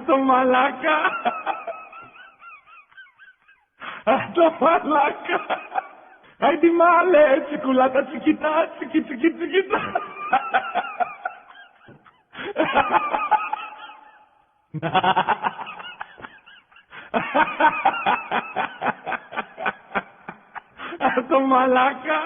Το μαλάκα. Το μαλάκα. Άι τη μάλε, τσικουλάτα, τσικιτά, τσικιτά. Το μαλάκα.